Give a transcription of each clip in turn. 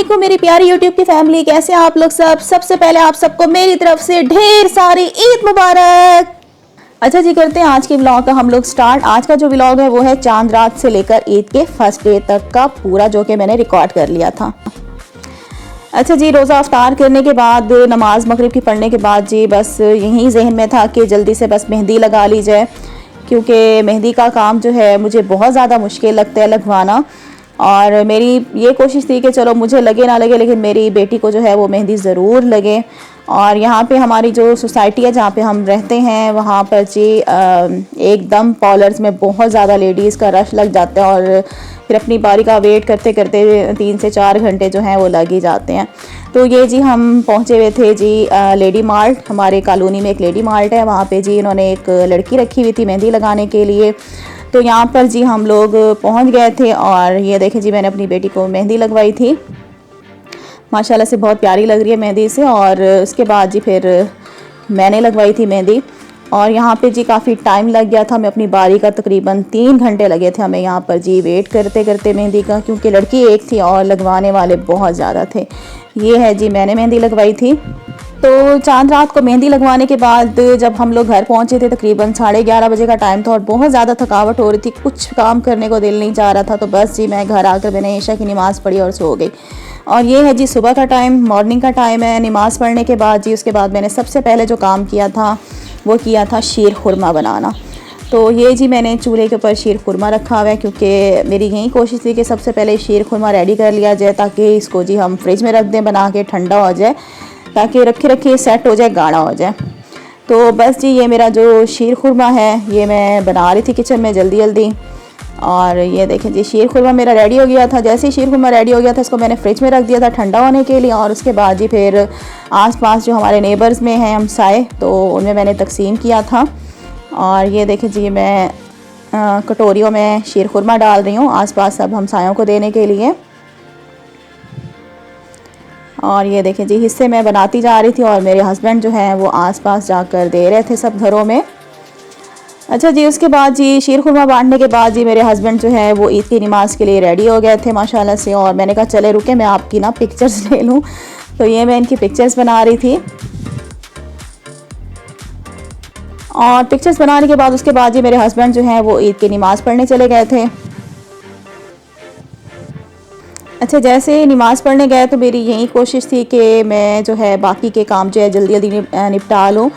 वालेकुम मेरी प्यारी यूट्यूब की फैमिली, कैसे हैं आप लोग सब। सबसे पहले आप सबको मेरी तरफ से ढेर सारी ईद मुबारक। अच्छा जी, करते हैं आज के व्लॉग का हम लोग स्टार्ट। आज का जो व्लॉग है वो है चांद रात से लेकर ईद के फर्स्ट डे तक का पूरा, जो कि मैंने रिकॉर्ड कर लिया था। अच्छा जी, रोज़ा अफ्तार करने के बाद नमाज मगरिब की पढ़ने के बाद जी बस यही जहन में था कि जल्दी से बस मेहंदी लगा ली जाए, क्योंकि मेहंदी का काम जो है मुझे बहुत ज़्यादा मुश्किल लगता है लगवाना। और मेरी ये कोशिश थी कि चलो मुझे लगे ना लगे, लेकिन मेरी बेटी को जो है वो मेहंदी ज़रूर लगे। और यहाँ पे हमारी जो सोसाइटी है जहाँ पे हम रहते हैं वहाँ पर जी एकदम पार्लर्स में बहुत ज़्यादा लेडीज़ का रश लग जाता है, और फिर अपनी बारी का वेट करते करते 3 से 4 घंटे जो हैं वो लग ही जाते हैं। तो ये जी हम पहुँचे हुए थे जी लेडी मार्ट। हमारे कॉलोनी में एक लेडी मार्ट है, वहाँ पे जी इन्होंने एक लड़की रखी हुई थी मेहंदी लगाने के लिए। तो यहाँ पर जी हम लोग पहुँच गए थे, और ये देखें जी मैंने अपनी बेटी को मेहंदी लगवाई थी। माशाल्लाह से बहुत प्यारी लग रही है मेहंदी से। और उसके बाद जी फिर मैंने लगवाई थी मेहंदी, और यहाँ पे जी काफ़ी टाइम लग गया था। मैं अपनी बारी का तकरीबन 3 घंटे लगे थे हमें यहाँ पर जी वेट करते करते मेहंदी का, क्योंकि लड़की एक थी और लगवाने वाले बहुत ज़्यादा थे। ये है जी मैंने मेहंदी लगवाई थी। तो चांद रात को मेहंदी लगवाने के बाद जब हम लोग घर पहुंचे थे तकरीबन 11:30 बजे का टाइम था, और बहुत ज़्यादा थकावट हो रही थी, कुछ काम करने को दिल नहीं चाह रहा था। तो बस जी मैं घर आकर मैंने ईशा की नमाज़ पढ़ी और सो गई। और ये है जी सुबह का टाइम, मॉर्निंग का टाइम है। नमाज़ पढ़ने के बाद जी उसके बाद मैंने सबसे पहले जो काम किया था वो किया था शीर खुरमा बनाना। तो ये जी मैंने चूल्हे के ऊपर शीर खुरमा रखा हुआ है, क्योंकि मेरी यही कोशिश थी कि सबसे पहले शीर खुरमा रेडी कर लिया जाए, ताकि इसको जी हम फ्रिज में रख दें बना के, ठंडा हो जाए, ताकि रखे रखे सेट हो जाए, गाढ़ा हो जाए। तो बस जी ये मेरा जो शीर खुरमा है ये मैं बना रही थी किचन में जल्दी जल्दी। और ये देखें जी शीर खुरमा मेरा रेडी हो गया था। जैसे ही शीर खुरमा रेडी हो गया था, इसको मैंने फ्रिज में रख दिया था ठंडा होने के लिए। और उसके बाद जी फिर आसपास जो हमारे नेबर्स में हैं हमसाए, तो उनमें मैंने तकसीम किया था। और ये देखें जी मैं कटोरियों में शीर खुरमा डाल रही हूँ आसपास सब हमसायों को देने के लिए। और ये देखें जी हिस्से मैं बनाती जा रही थी, और मेरे हस्बैंड जो हैं वो आसपास जाकर दे रहे थे सब घरों में। अच्छा जी, उसके बाद जी शीर खुरमा बांटने के बाद जी मेरे हस्बैंड जो है वो ईद की नमाज़ के लिए रेडी हो गए थे माशाल्लाह से। और मैंने कहा चले रुके मैं आपकी ना पिक्चर्स ले लूँ। तो ये मैं इनकी पिक्चर्स बना रही थी। और पिक्चर्स बनाने के बाद उसके बाद जी मेरे हस्बैंड जो हैं वो ईद की नमाज़ पढ़ने चले गए थे। अच्छा, जैसे नमाज़ पढ़ने गए तो मेरी यही कोशिश थी कि मैं जो है बाकी के काम जो है जल्दी जल्दी निपटा लूँ,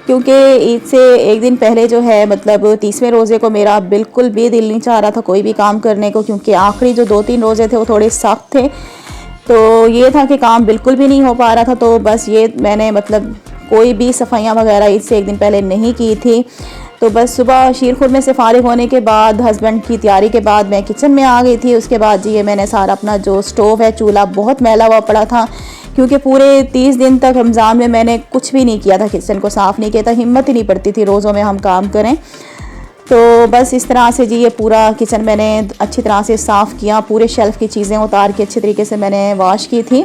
क्योंकि ईद से एक दिन पहले जो है मतलब 30वें रोज़े को मेरा बिल्कुल भी दिल नहीं चाह रहा था कोई भी काम करने को, क्योंकि आखिरी जो 2-3 रोज़े थे वो थोड़े सख्त थे। तो ये था कि काम बिल्कुल भी नहीं हो पा रहा था। तो बस ये मैंने मतलब कोई भी सफाइयाँ वगैरह ईद से एक दिन पहले नहीं की थी। तो बस सुबह शीर खुरमे से फारिग होने के बाद हस्बैंड की तैयारी के बाद मैं किचन में आ गई थी। उसके बाद जी ये मैंने सारा अपना जो स्टोव है चूल्हा बहुत मैला हुआ पड़ा था, क्योंकि पूरे 30 दिन तक रमज़ान में मैंने कुछ भी नहीं किया था, किचन को साफ़ नहीं किया था, हिम्मत ही नहीं पड़ती थी रोज़ों में हम काम करें। तो बस इस तरह से जी ये पूरा किचन मैंने अच्छी तरह से साफ़ किया, पूरे शेल्फ़ की चीज़ें उतार के अच्छी तरीके से मैंने वॉश की थी।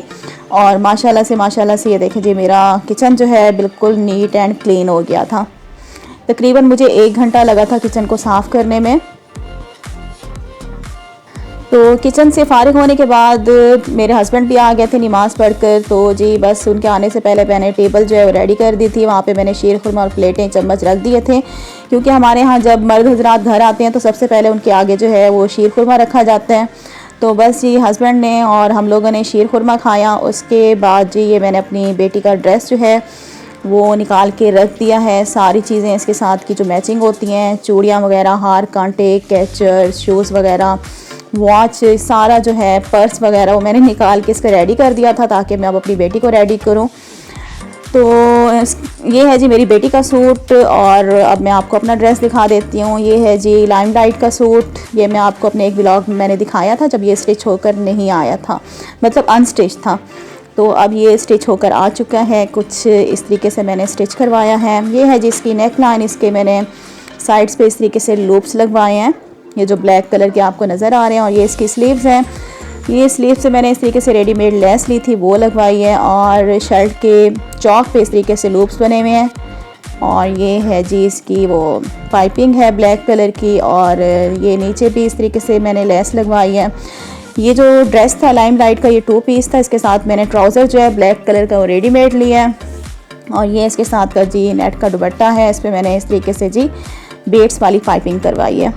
और माशाल्लाह से ये देखें जी मेरा किचन जो है बिल्कुल नीट एंड क्लीन हो गया था। तकरीबन मुझे 1 घंटा लगा था किचन को साफ़ करने में। तो किचन से फारिग होने के बाद मेरे हस्बैंड भी आ गए थे नमाज़ पढ़कर। तो जी बस उनके आने से पहले मैंने टेबल जो है वो रेडी कर दी थी। वहाँ पे मैंने शीर खुरमा और प्लेटें चम्मच रख दिए थे, क्योंकि हमारे यहाँ जब मर्द हजरात घर आते हैं तो सबसे पहले उनके आगे जो है वो शीर खुरमा रखा जाता है। तो बस जी हस्बैंड ने और हम लोगों ने शीर खुरमा खाया। उसके बाद जी ये मैंने अपनी बेटी का ड्रेस जो है वो निकाल के रख दिया है। सारी चीज़ें इसके साथ की जो मैचिंग होती हैं, चूड़ियाँ वगैरह, हार कांटे, कैचर, शूज़ वगैरह, वॉच, सारा जो है पर्स वगैरह वो मैंने निकाल के इसका रेडी कर दिया था, ताकि मैं अब अपनी बेटी को रेडी करूं। तो ये है जी मेरी बेटी का सूट। और अब मैं आपको अपना ड्रेस दिखा देती हूँ। ये है जी लाइमलाइट का सूट। ये मैं आपको अपने एक व्लॉग में मैंने दिखाया था जब ये स्टिच होकर नहीं आया था, मतलब अनस्टिच था। तो अब ये स्टिच होकर आ चुका है, कुछ इस तरीके से मैंने स्टिच करवाया है। ये है जी इसकी नेक लाइन, इसके मैंने साइड्स पे इस तरीके से लूप्स लगवाए हैं, ये जो ब्लैक कलर के आपको नज़र आ रहे हैं। और ये इसकी स्लीव्स हैं। ये स्लीव से मैंने इस तरीके से रेडीमेड लेस ली थी, वो लगवाई है। और शर्ट के चौक पे इस तरीके से लूप्स बने हुए हैं। और ये है जी इसकी वो पाइपिंग है ब्लैक कलर की, और ये नीचे भी इस तरीके से मैंने लेस लगवाई है। ये जो ड्रेस था लाइमलाइट का, ये 2 पीस था। इसके साथ मैंने ट्राउज़र जो है ब्लैक कलर का वो रेडीमेड लिया है, और ये इसके साथ का जी नेट का दुपट्टा है। इस पर मैंने इस तरीके से जी बेड्स वाली पाइपिंग करवाई है।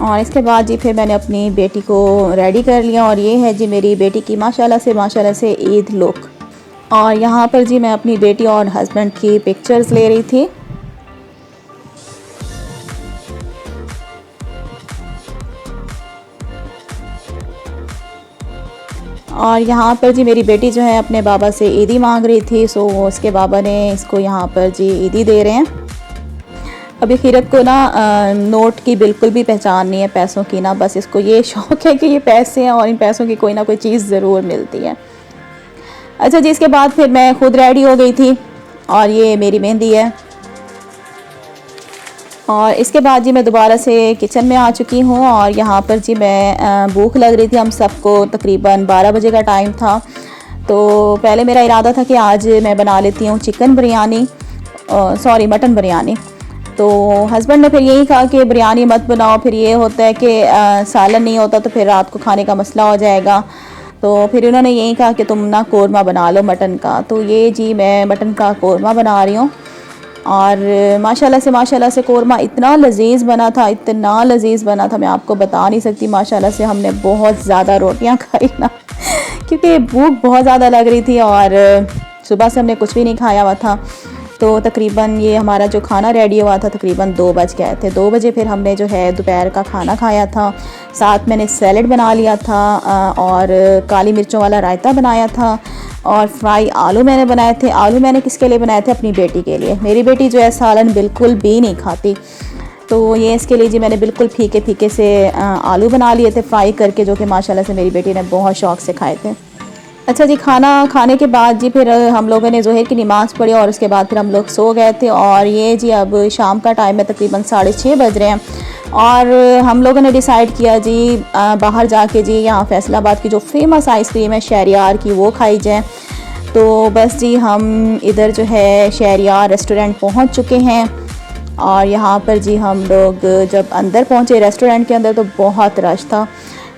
और इसके बाद जी फिर मैंने अपनी बेटी को रेडी कर लिया, और ये है जी मेरी बेटी की माशाल्लाह से ईद लुक। और यहाँ पर जी मैं अपनी बेटी और हस्बैंड की पिक्चर्स ले रही थी। और यहाँ पर जी मेरी बेटी जो है अपने बाबा से ईदी मांग रही थी, सो उसके बाबा ने इसको यहाँ पर जी ईदी दे रहे हैं। अभी खीरत को ना नोट की बिल्कुल भी पहचान नहीं है, पैसों की ना, बस इसको ये शौक़ है कि ये पैसे हैं और इन पैसों की कोई ना कोई चीज़ ज़रूर मिलती है। अच्छा जी, इसके बाद फिर मैं खुद रेडी हो गई थी, और ये मेरी मेहंदी है। और इसके बाद जी मैं दोबारा से किचन में आ चुकी हूँ, और यहाँ पर जी मैं भूख लग रही थी हम सबको, तकरीबन 12 बजे का टाइम था। तो पहले मेरा इरादा था कि आज मैं बना लेती हूँ chicken biryani, sorry mutton biryani. तो हस्बैंड ने फिर यही कहा कि बिरयानी मत बनाओ, फिर ये होता है कि सालन नहीं होता तो फिर रात को खाने का मसला हो जाएगा। तो फिर उन्होंने यही कहा कि तुम ना कौरमा बना लो मटन का। तो ये जी मैं मटन का कौरमा बना रही हूँ, और माशाल्लाह से कौरमा इतना लजीज बना था, इतना लजीज बना था, मैं आपको बता नहीं सकती। माशाल्लाह से हमने बहुत ज़्यादा रोटियां खाई ना क्योंकि भूख बहुत ज़्यादा लग रही थी, और सुबह से हमने कुछ भी नहीं खाया हुआ था। तो तकरीबन ये हमारा जो खाना रेडी हुआ था तकरीबन 2 बज गए थे। 2 बजे फिर हमने जो है दोपहर का खाना खाया था। साथ मैंने सैलड बना लिया था, और काली मिर्चों वाला रायता बनाया था, और फ्राई आलू मैंने बनाए थे। आलू मैंने किसके लिए बनाए थे? अपनी बेटी के लिए। मेरी बेटी जो है सालन बिल्कुल भी नहीं खाती, तो ये इसके लिए जी मैंने बिल्कुल फीके फीके से आलू बना लिए थे फ्राई करके, जो कि माशाल्लाह से मेरी बेटी ने बहुत शौक़ से खाए थे। अच्छा जी, खाना खाने के बाद जी फिर हम लोगों ने ज़ोहर की नमाज़ पढ़ी, और उसके बाद फिर हम लोग सो गए थे। और ये जी अब शाम का टाइम है, तकरीबन 6:30 बज रहे हैं, और हम लोगों ने डिसाइड किया जी बाहर जाके जी यहाँ फैसलाबाद की जो फेमस आइसक्रीम है शहरियार की, वो खाई जाए। तो बस जी हम इधर जो है शहरियार रेस्टोरेंट पहुँच चुके हैं, और यहाँ पर जी हम लोग जब अंदर पहुँचे रेस्टोरेंट के अंदर तो बहुत रश था।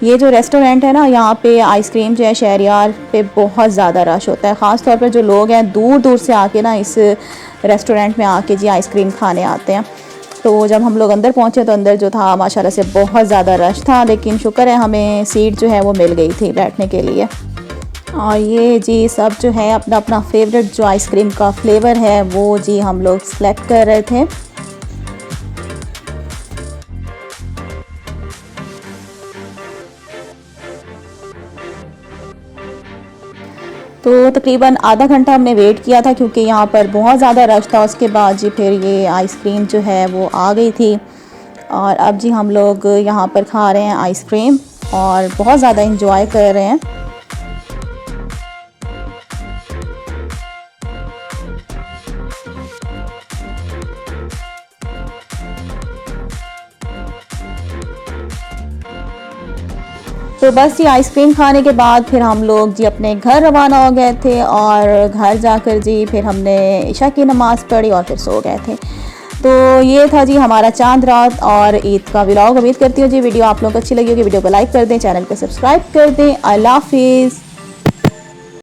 ये जो रेस्टोरेंट है ना, यहाँ पे आइसक्रीम जो है शहरियार पे बहुत ज़्यादा रश होता है। ख़ास तौर पर जो लोग हैं दूर दूर से आके ना इस रेस्टोरेंट में आके जी आइसक्रीम खाने आते हैं। तो जब हम लोग अंदर पहुँचे तो अंदर जो था माशाल्लाह से बहुत ज़्यादा रश था, लेकिन शुक्र है हमें सीट जो है वो मिल गई थी बैठने के लिए। और ये जी सब जो है अपना अपना फेवरेट जो आइसक्रीम का फ्लेवर है वो जी हम लोग सेलेक्ट कर रहे थे। तो तकरीबन आधा घंटा हमने वेट किया था, क्योंकि यहाँ पर बहुत ज़्यादा रश था। उसके बाद जी फिर ये आइसक्रीम जो है वो आ गई थी, और अब जी हम लोग यहाँ पर खा रहे हैं आइसक्रीम, और बहुत ज़्यादा इंजॉय कर रहे हैं। तो बस ये आइसक्रीम खाने के बाद फिर हम लोग जी अपने घर रवाना हो गए थे, और घर जाकर जी फिर हमने इशा की नमाज़ पढ़ी और फिर सो गए थे। तो ये था जी हमारा चांद रात और ईद का व्लॉग। उम्मीद करती हूँ जी वीडियो आप लोगों को अच्छी लगी होगी। वीडियो को लाइक कर दें, चैनल को सब्सक्राइब कर दें। अल्लाह हाफिज़।